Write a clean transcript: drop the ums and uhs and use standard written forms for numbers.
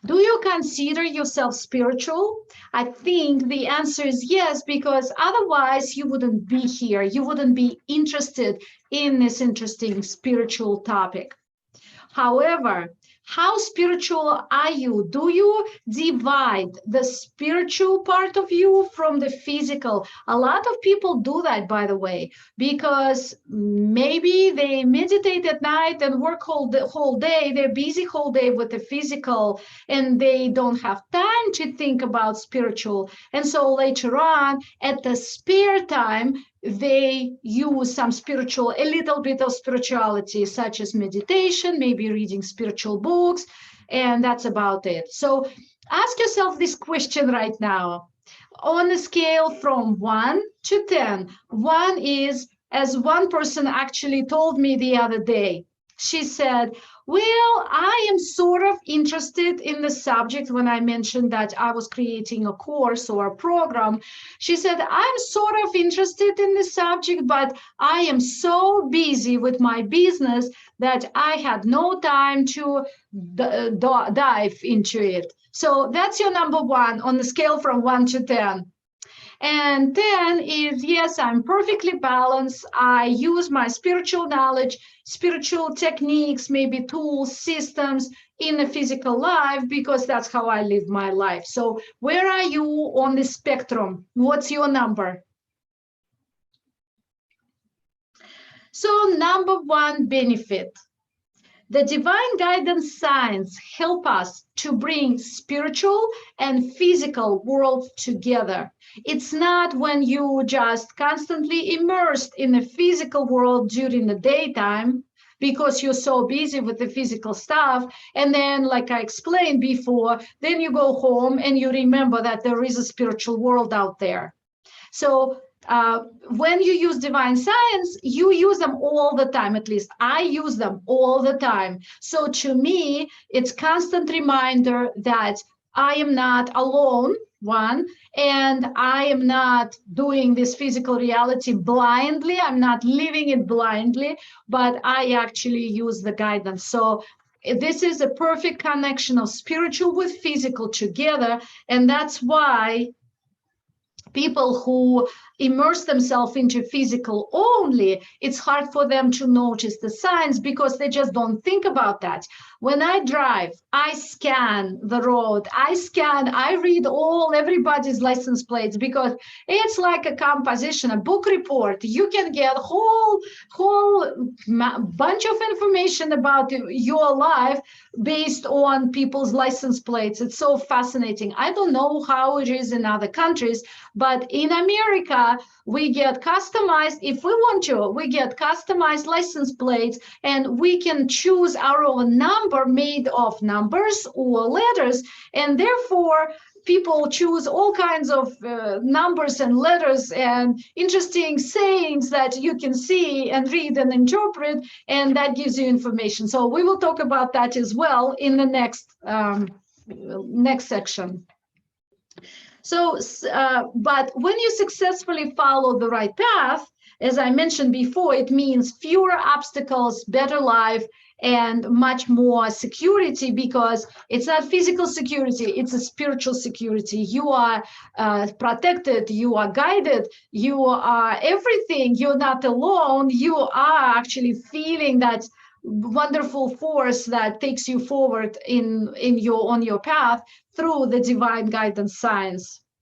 Do you consider yourself spiritual? I think the answer is yes, because otherwise you wouldn't be here. You wouldn't be interested in this interesting spiritual topic. However, how spiritual are you? Do you divide the spiritual part of you from the physical? A lot of people do that, by the way, because maybe they meditate at night and work the whole day. They're busy whole day with the physical, and they don't have time to think about spiritual. And so later on, at the spare time, they use some spiritual, a little bit of spirituality, such as meditation, maybe reading spiritual books, and that's about it. So ask yourself this question right now. On a scale from 1 to 10, 1 is, as one person actually told me the other day, she said, well, I am sort of interested in the subject when I mentioned that I was creating a course or a program. She said, I'm sort of interested in the subject, but I am so busy with my business that I had no time to dive into it. So that's your number 1 on the scale from 1 to 10. And 10 is, yes, I'm perfectly balanced. I use my spiritual knowledge, spiritual techniques, maybe tools, systems in the physical life, because that's how I live my life. So where are you on the spectrum? What's your number? So number 1 benefit. The divine guidance signs help us to bring spiritual and physical worlds together. It's not when you just constantly immersed in the physical world during the daytime because you're so busy with the physical stuff. And then, like I explained before, then you go home and you remember that there is a spiritual world out there. So when you use divine science, you use them all the time. At least I use them all the time. So to me, it's constant reminder that I am not alone, 1, and I am not doing this physical reality blindly. I'm not living it blindly, but I actually use the guidance. So this is a perfect connection of spiritual with physical together. And that's why people who immerse themselves into physical only, it's hard for them to notice the signs because they just don't think about that. When I drive, I scan the road, I read everybody's license plates, because it's like a composition, a book report. You can get whole bunch of information about your life based on people's license plates. It's so fascinating. I don't know how it is in other countries, but in America, we get customized, if we want to, we get customized license plates, and we can choose our own number made of numbers or letters. And therefore, people choose all kinds of numbers and letters and interesting sayings that you can see and read and interpret, and that gives you information. So we will talk about that as well in the next section. So, but when you successfully follow the right path, as I mentioned before, it means fewer obstacles, better life, and much more security, because it's not physical security, it's a spiritual security. You are protected, you are guided, you are everything. You're not alone. You are actually feeling that wonderful force that takes you forward on your path through the divine guidance science.